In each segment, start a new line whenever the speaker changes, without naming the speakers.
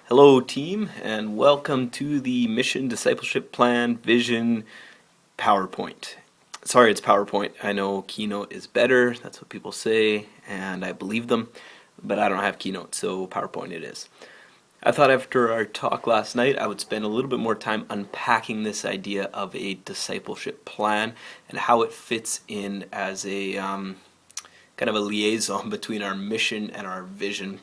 Hello, team, and welcome to the Mission Discipleship Plan Vision PowerPoint. Sorry, it's PowerPoint. I know Keynote is better, that's what people say, and I believe them, but I don't have Keynote, so PowerPoint it is. I thought after our talk last night, I would spend a little bit more time unpacking this idea of a discipleship plan and how it fits in as a kind of a liaison between our mission and our vision.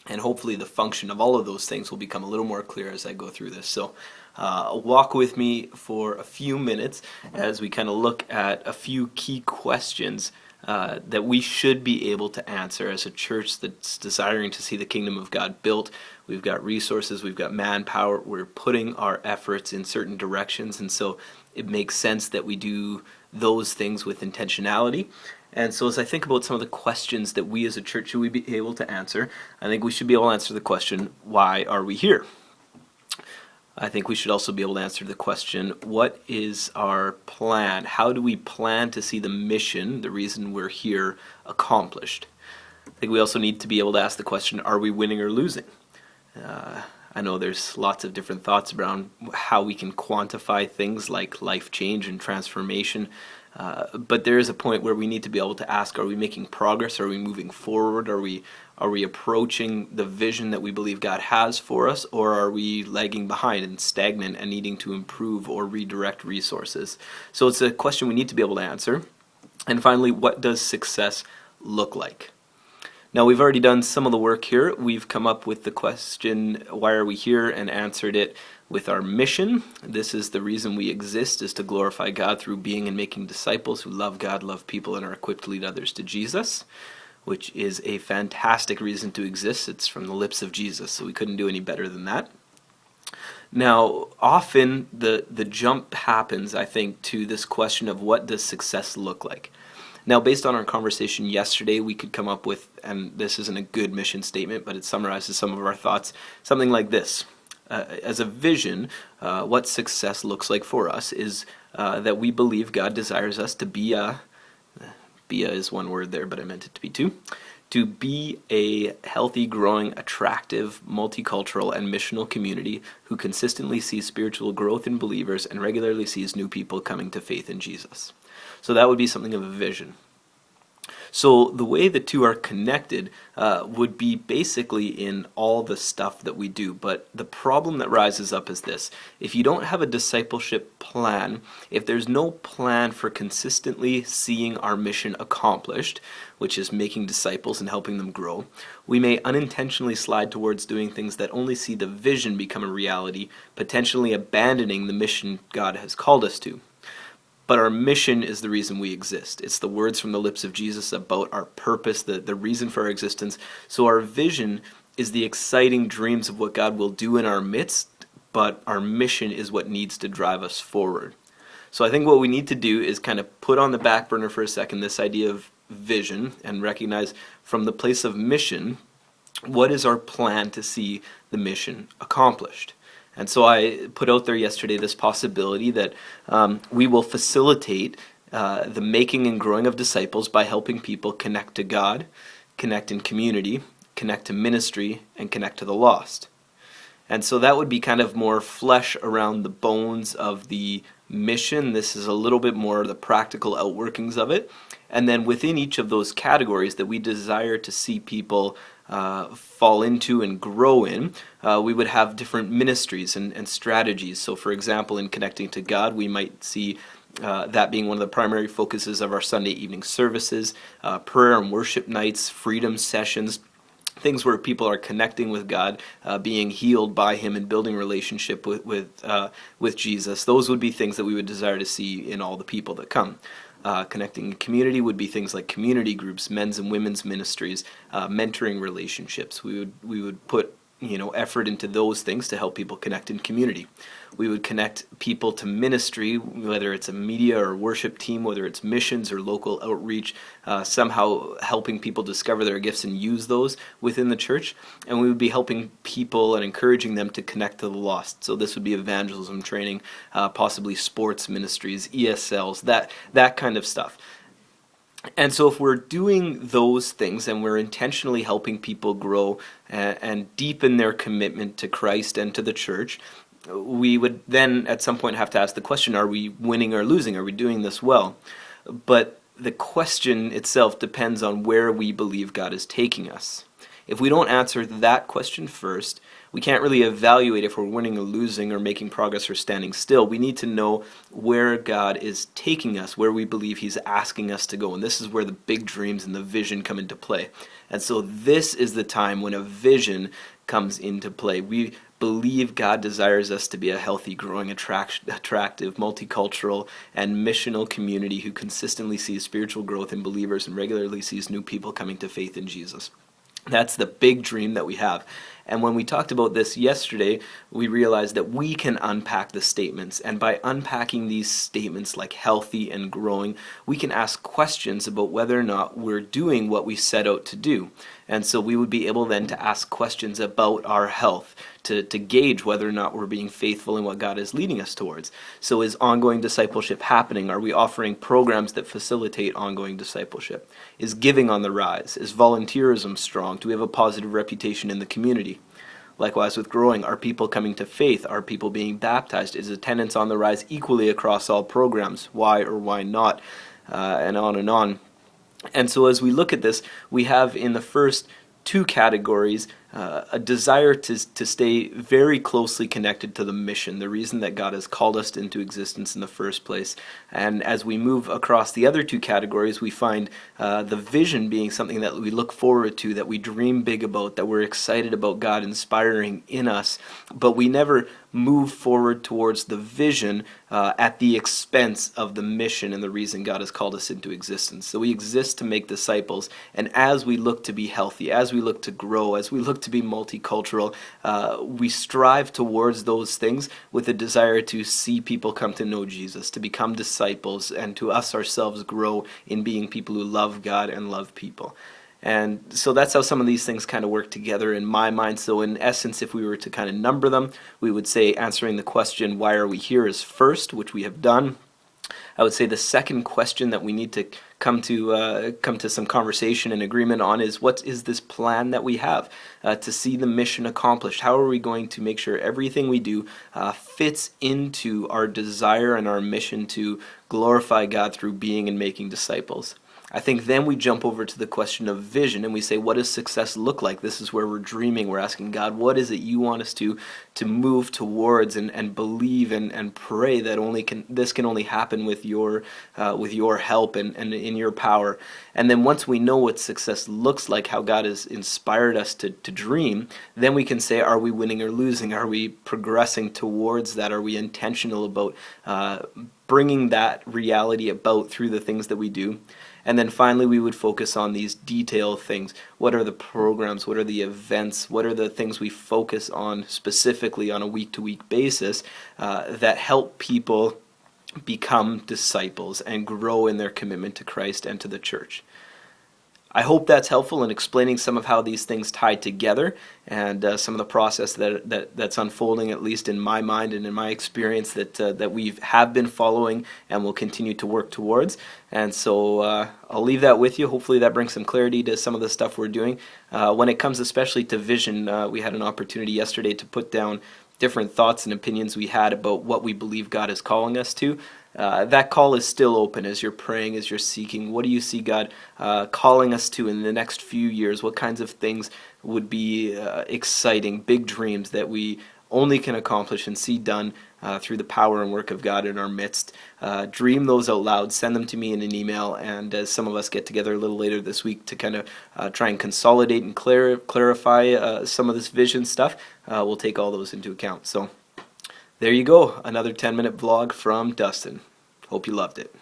And hopefully the function of all of those things will become a little more clear as I go through this. So walk with me for a few minutes as we kind of look at a few key questions that we should be able to answer as a church that's desiring to see the kingdom of God built. We've got resources, we've got manpower, we're putting our efforts in certain directions, and so it makes sense that we do those things with intentionality. And so as I think about some of the questions that we as a church should we be able to answer, I think we should be able to answer the question, why are we here? I think we should also be able to answer the question, what is our plan? How do we plan to see the mission, the reason we're here, accomplished? I think we also need to be able to ask the question, are we winning or losing? I know there's lots of different thoughts around how we can quantify things like life change and transformation, but there is a point where we need to be able to ask, are we making progress? Are we moving forward? Are we approaching the vision that we believe God has for us, or are we lagging behind and stagnant and needing to improve or redirect resources? So it's a question we need to be able to answer. And finally, what does success look like? Now, we've already done some of the work here. We've come up with the question, why are we here, and answered it with our mission. This is the reason we exist, is to glorify God through being and making disciples who love God, love people, and are equipped to lead others to Jesus, which is a fantastic reason to exist. It's from the lips of Jesus, so we couldn't do any better than that. Now, often the jump happens, I think, to this question of what does success look like? Now, based on our conversation yesterday, we could come up with, and this isn't a good mission statement, but it summarizes some of our thoughts, something like this. As a vision, what success looks like for us is that we believe God desires us to be a is one word there, but I meant it to be two, to be a healthy, growing, attractive, multicultural, and missional community who consistently sees spiritual growth in believers and regularly sees new people coming to faith in Jesus. So that would be something of a vision. So the way the two are connected would be basically in all the stuff that we do. But the problem that rises up is this. If you don't have a discipleship plan, if there's no plan for consistently seeing our mission accomplished, which is making disciples and helping them grow, we may unintentionally slide towards doing things that only see the vision become a reality, potentially abandoning the mission God has called us to. But our mission is the reason we exist. It's the words from the lips of Jesus about our purpose, the reason for our existence. So our vision is the exciting dreams of what God will do in our midst, but our mission is what needs to drive us forward. So I think what we need to do is kind of put on the back burner for a second this idea of vision and recognize from the place of mission, what is our plan to see the mission accomplished? And so I put out there yesterday this possibility that we will facilitate the making and growing of disciples by helping people connect to God, connect in community, connect to ministry, and connect to the lost. And so that would be kind of more flesh around the bones of the mission. This is a little bit more the practical outworkings of it. And then within each of those categories that we desire to see people fall into and grow in, we would have different ministries and strategies. So for example, in connecting to God, we might see that being one of the primary focuses of our Sunday evening services, prayer and worship nights, freedom sessions, things where people are connecting with God, being healed by Him, and building relationship with Jesus. Those would be things that we would desire to see in all the people that come. Connecting community would be things like community groups, men's and women's ministries, mentoring relationships. We would put effort into those things to help people connect in community. We would connect people to ministry, whether it's a media or worship team, whether it's missions or local outreach, somehow helping people discover their gifts and use those within the church. And we would be helping people and encouraging them to connect to the lost. So this would be evangelism training, possibly sports ministries, ESLs, that kind of stuff. And so if we're doing those things and we're intentionally helping people grow and deepen their commitment to Christ and to the church, we would then at some point have to ask the question, are we winning or losing? Are we doing this well? But the question itself depends on where we believe God is taking us. If we don't answer that question first, we can't really evaluate if we're winning or losing or making progress or standing still. We need to know where God is taking us, where we believe He's asking us to go. And this is where the big dreams and the vision come into play. And so this is the time when a vision comes into play. We believe God desires us to be a healthy, growing, attractive, multicultural, and missional community who consistently sees spiritual growth in believers and regularly sees new people coming to faith in Jesus. That's the big dream that we have. And when we talked about this yesterday, we realized that we can unpack the statements. And by unpacking these statements like healthy and growing, we can ask questions about whether or not we're doing what we set out to do. And so we would be able then to ask questions about our health, to gauge whether or not we're being faithful in what God is leading us towards. So is ongoing discipleship happening? Are we offering programs that facilitate ongoing discipleship? Is giving on the rise? Is volunteerism strong? Do we have a positive reputation in the community? Likewise with growing, are people coming to faith? Are people being baptized? Is attendance on the rise equally across all programs? Why or why not? And on and on. And so as we look at this, we have in the first two categories a desire to stay very closely connected to the mission, the reason that God has called us into existence in the first place. And as we move across the other two categories, we find the vision being something that we look forward to, that we dream big about, that we're excited about God inspiring in us, but we never move forward towards the vision at the expense of the mission and the reason God has called us into existence. So we exist to make disciples, and as we look to be healthy, as we look to grow, as we look to be multicultural, we strive towards those things with a desire to see people come to know Jesus, to become disciples, and to us ourselves grow in being people who love God and love people. And so that's how some of these things kind of work together in my mind. So in essence, if we were to kind of number them, we would say answering the question, why are we here, is first, which we have done. I would say the second question that we need to come to some conversation and agreement on is, what is this plan that we have to see the mission accomplished? How are we going to make sure everything we do fits into our desire and our mission to glorify God through being and making disciples? I think then we jump over to the question of vision and we say, what does success look like? This is where we're dreaming. We're asking God, what is it you want us to move towards and believe and pray that this can only happen with your help and in your power. And then once we know what success looks like, how God has inspired us to dream, then we can say, are we winning or losing? Are we progressing towards that? Are we intentional about bringing that reality about through the things that we do? And then finally, we would focus on these detail things. What are the programs? What are the events? What are the things we focus on specifically on a week-to-week basis that help people become disciples and grow in their commitment to Christ and to the church? I hope that's helpful in explaining some of how these things tie together and some of the process that's unfolding, at least in my mind and in my experience, that we have been following and will continue to work towards. And so I'll leave that with you. Hopefully that brings some clarity to some of the stuff we're doing. When it comes especially to vision, we had an opportunity yesterday to put down different thoughts and opinions we had about what we believe God is calling us to. That call is still open as you're praying, as you're seeking. What do you see God calling us to in the next few years? What kinds of things would be exciting, big dreams that we only can accomplish and see done through the power and work of God in our midst? Dream those out loud. Send them to me in an email, and as some of us get together a little later this week to kind of try and consolidate and clarify some of this vision stuff, we'll take all those into account. So there you go, another 10-minute vlog from Dustin. Hope you loved it.